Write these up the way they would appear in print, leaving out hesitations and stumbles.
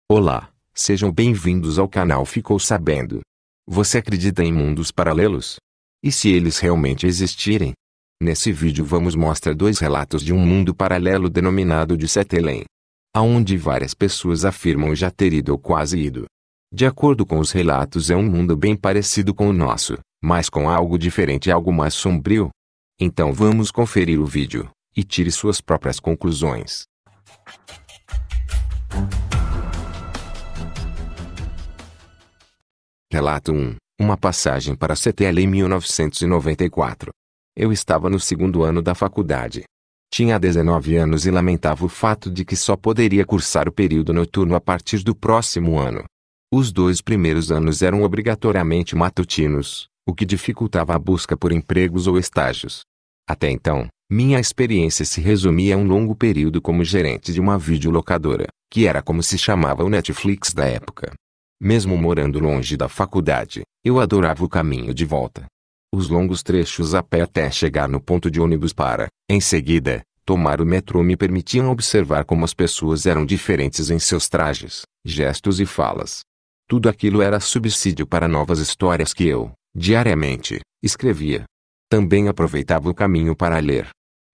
Olá, sejam bem-vindos ao canal Ficou Sabendo. Você acredita em mundos paralelos? E se eles realmente existirem? Nesse vídeo vamos mostrar dois relatos de um mundo paralelo denominado de Setelém, aonde várias pessoas afirmam já ter ido ou quase ido. De acordo com os relatos, é um mundo bem parecido com o nosso, mas com algo diferente e algo mais sombrio. Então vamos conferir o vídeo e tire suas próprias conclusões. Relato 1. Uma passagem para Setelém em 1994. Eu estava no segundo ano da faculdade. Tinha 19 anos e lamentava o fato de que só poderia cursar o período noturno a partir do próximo ano. Os 2 primeiros anos eram obrigatoriamente matutinos, o que dificultava a busca por empregos ou estágios. Até então, minha experiência se resumia a um longo período como gerente de uma videolocadora, que era como se chamava o Netflix da época. Mesmo morando longe da faculdade, eu adorava o caminho de volta. Os longos trechos a pé até chegar no ponto de ônibus para, em seguida, tomar o metrô me permitiam observar como as pessoas eram diferentes em seus trajes, gestos e falas. Tudo aquilo era subsídio para novas histórias que eu, diariamente, escrevia. Também aproveitava o caminho para ler.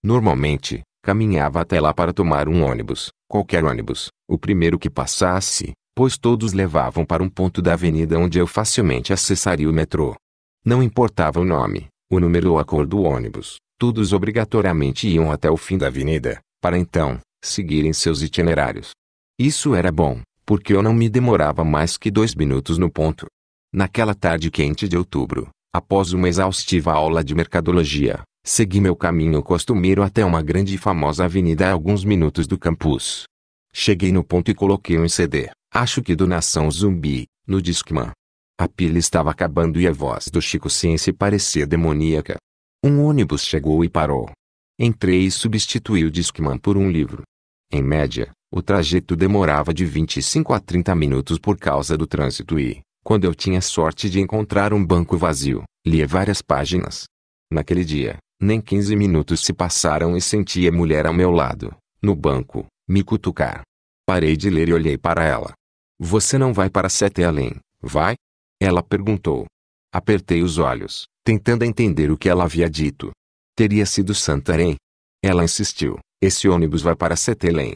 Normalmente, caminhava até lá para tomar um ônibus, qualquer ônibus, o primeiro que passasse, pois todos levavam para um ponto da avenida onde eu facilmente acessaria o metrô. Não importava o nome, o número ou a cor do ônibus, todos obrigatoriamente iam até o fim da avenida, para então, seguirem seus itinerários. Isso era bom, porque eu não me demorava mais que 2 minutos no ponto. Naquela tarde quente de outubro, após uma exaustiva aula de mercadologia, segui meu caminho costumeiro até uma grande e famosa avenida a alguns minutos do campus. Cheguei no ponto e coloquei um CD, acho que do Nação Zumbi, no Discman. A pilha estava acabando e a voz do Chico Science parecia demoníaca. Um ônibus chegou e parou. Entrei e substituí o Discman por um livro. Em média, o trajeto demorava de 25 a 30 minutos por causa do trânsito e, quando eu tinha sorte de encontrar um banco vazio, lia várias páginas. Naquele dia, nem 15 minutos se passaram e senti a mulher ao meu lado, no banco, me cutucar. Parei de ler e olhei para ela. Você não vai para Setelém, vai? Ela perguntou. Apertei os olhos, tentando entender o que ela havia dito. Teria sido Santarém? Ela insistiu. Esse ônibus vai para Setelém.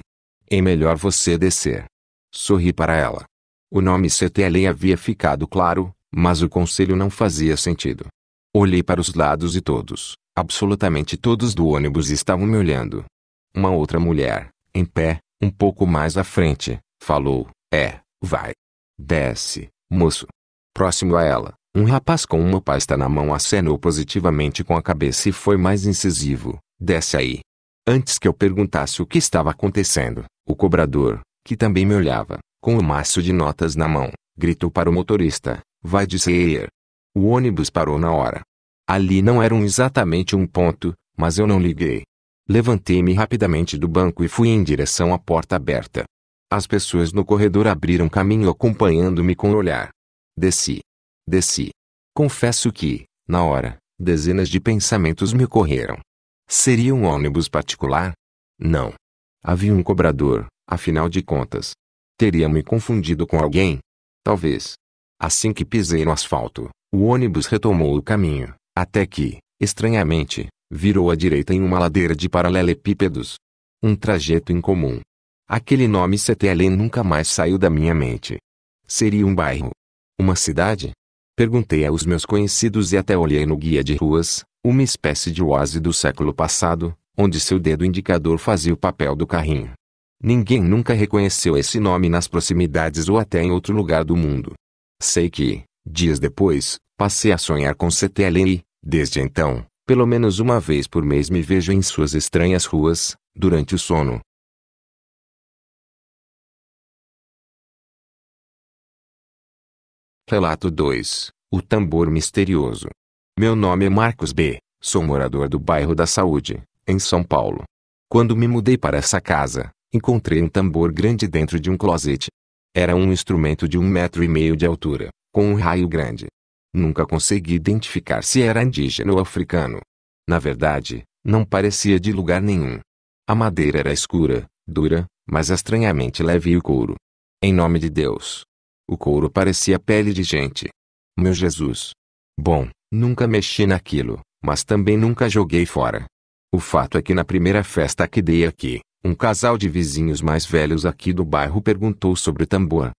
É melhor você descer. Sorri para ela. O nome Setelém havia ficado claro, mas o conselho não fazia sentido. Olhei para os lados e todos, absolutamente todos do ônibus estavam me olhando. Uma outra mulher, em pé, um pouco mais à frente, falou, vai. Desce, moço. Próximo a ela, um rapaz com uma pasta na mão acenou positivamente com a cabeça e foi mais incisivo, desce aí. Antes que eu perguntasse o que estava acontecendo, o cobrador, que também me olhava, com o maço de notas na mão, gritou para o motorista, vai descer. O ônibus parou na hora. Ali não era exatamente um ponto, mas eu não liguei. Levantei-me rapidamente do banco e fui em direção à porta aberta. As pessoas no corredor abriram caminho acompanhando-me com o olhar. Desci. Confesso que, na hora, dezenas de pensamentos me ocorreram. Seria um ônibus particular? Não. Havia um cobrador, afinal de contas. Teria me confundido com alguém? Talvez. Assim que pisei no asfalto, o ônibus retomou o caminho, até que, estranhamente, virou à direita em uma ladeira de paralelepípedos. Um trajeto incomum. Aquele nome Setelém nunca mais saiu da minha mente. Seria um bairro? Uma cidade? Perguntei aos meus conhecidos e até olhei no guia de ruas, uma espécie de oásis do século passado, onde seu dedo indicador fazia o papel do carrinho. Ninguém nunca reconheceu esse nome nas proximidades ou até em outro lugar do mundo. Sei que, dias depois, passei a sonhar com Setelém e, desde então, pelo menos uma vez por mês me vejo em suas estranhas ruas, durante o sono. Relato 2. O tambor misterioso. Meu nome é Marcos B., sou morador do bairro da Saúde, em São Paulo. Quando me mudei para essa casa, encontrei um tambor grande dentro de um closet. Era um instrumento de 1,5 metro de altura, com um raio grande. Nunca consegui identificar se era indígena ou africano. Na verdade, não parecia de lugar nenhum. A madeira era escura, dura, mas estranhamente leve e o couro. Em nome de Deus. O couro parecia pele de gente. Meu Jesus. Bom, nunca mexi naquilo, mas também nunca joguei fora. O fato é que na primeira festa que dei aqui, um casal de vizinhos mais velhos aqui do bairro perguntou sobre o tambor.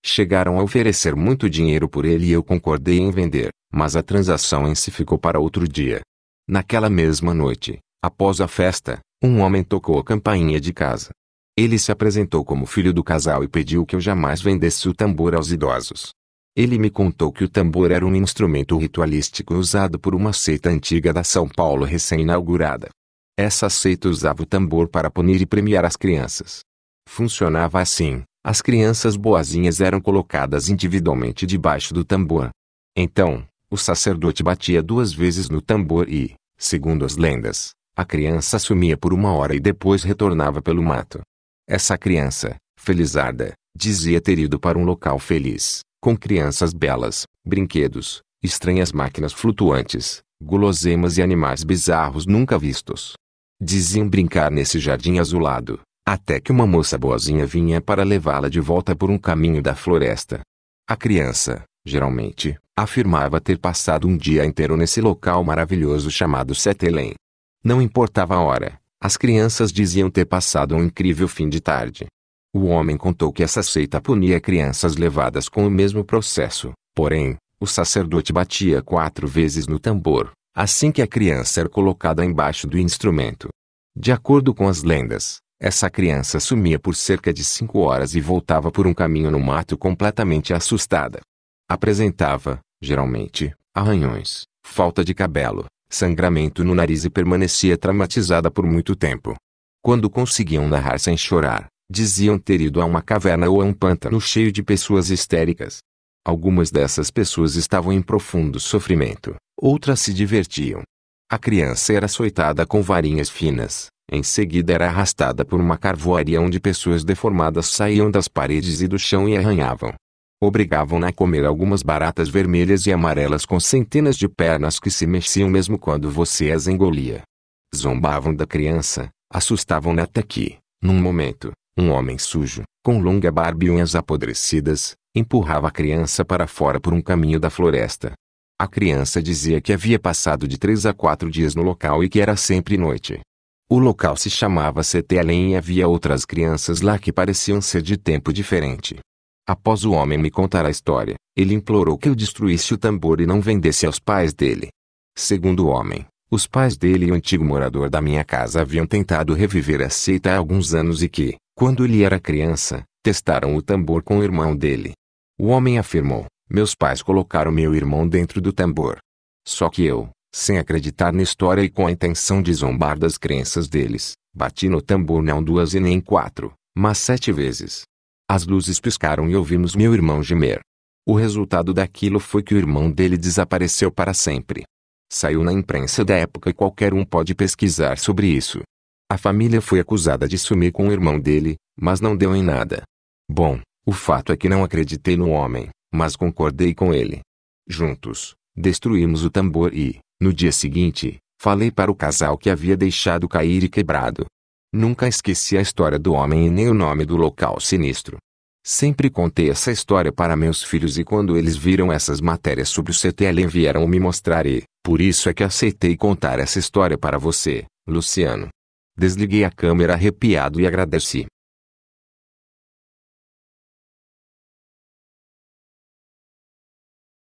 Chegaram a oferecer muito dinheiro por ele e eu concordei em vender, mas a transação em si ficou para outro dia. Naquela mesma noite, após a festa, um homem tocou a campainha de casa. Ele se apresentou como filho do casal e pediu que eu jamais vendesse o tambor aos idosos. Ele me contou que o tambor era um instrumento ritualístico usado por uma seita antiga da São Paulo recém-inaugurada. Essa seita usava o tambor para punir e premiar as crianças. Funcionava assim: as crianças boazinhas eram colocadas individualmente debaixo do tambor. Então, o sacerdote batia 2 vezes no tambor e, segundo as lendas, a criança sumia por 1 hora e depois retornava pelo mato. Essa criança, felizarda, dizia ter ido para um local feliz, com crianças belas, brinquedos, estranhas máquinas flutuantes, guloseimas e animais bizarros nunca vistos. Diziam brincar nesse jardim azulado, até que uma moça boazinha vinha para levá-la de volta por um caminho da floresta. A criança, geralmente, afirmava ter passado um dia inteiro nesse local maravilhoso chamado Setelém. Não importava a hora, as crianças diziam ter passado um incrível fim de tarde. O homem contou que essa seita punia crianças levadas com o mesmo processo, porém, o sacerdote batia 4 vezes no tambor, assim que a criança era colocada embaixo do instrumento. De acordo com as lendas, essa criança sumia por cerca de 5 horas e voltava por um caminho no mato completamente assustada. Apresentava, geralmente, arranhões, falta de cabelo, sangramento no nariz e permanecia traumatizada por muito tempo. Quando conseguiam narrar sem chorar, diziam ter ido a uma caverna ou a um pântano cheio de pessoas histéricas. Algumas dessas pessoas estavam em profundo sofrimento, outras se divertiam. A criança era açoitada com varinhas finas, em seguida era arrastada por uma carvoaria onde pessoas deformadas saíam das paredes e do chão e arranhavam. Obrigavam-na a comer algumas baratas vermelhas e amarelas com centenas de pernas que se mexiam mesmo quando você as engolia. Zombavam da criança, assustavam-na até que, num momento, um homem sujo, com longa barba e unhas apodrecidas, empurrava a criança para fora por um caminho da floresta. A criança dizia que havia passado de 3 a 4 dias no local e que era sempre noite. O local se chamava Setelém e havia outras crianças lá que pareciam ser de tempo diferente. Após o homem me contar a história, ele implorou que eu destruísse o tambor e não vendesse aos pais dele. Segundo o homem, os pais dele e o antigo morador da minha casa haviam tentado reviver a seita há alguns anos e que, quando ele era criança, testaram o tambor com o irmão dele. O homem afirmou: meus pais colocaram meu irmão dentro do tambor. Só que eu, sem acreditar na história e com a intenção de zombar das crenças deles, bati no tambor não 2 e nem 4, mas 7 vezes. As luzes piscaram e ouvimos meu irmão gemer. O resultado daquilo foi que o irmão dele desapareceu para sempre. Saiu na imprensa da época e qualquer um pode pesquisar sobre isso. A família foi acusada de sumir com o irmão dele, mas não deu em nada. Bom, o fato é que não acreditei no homem, mas concordei com ele. Juntos, destruímos o tambor e, no dia seguinte, falei para o casal que havia deixado cair e quebrado. Nunca esqueci a história do homem e nem o nome do local sinistro. Sempre contei essa história para meus filhos e quando eles viram essas matérias sobre o CTL vieram me mostrar e, por isso é que aceitei contar essa história para você, Luciano. Desliguei a câmera arrepiado e agradeci.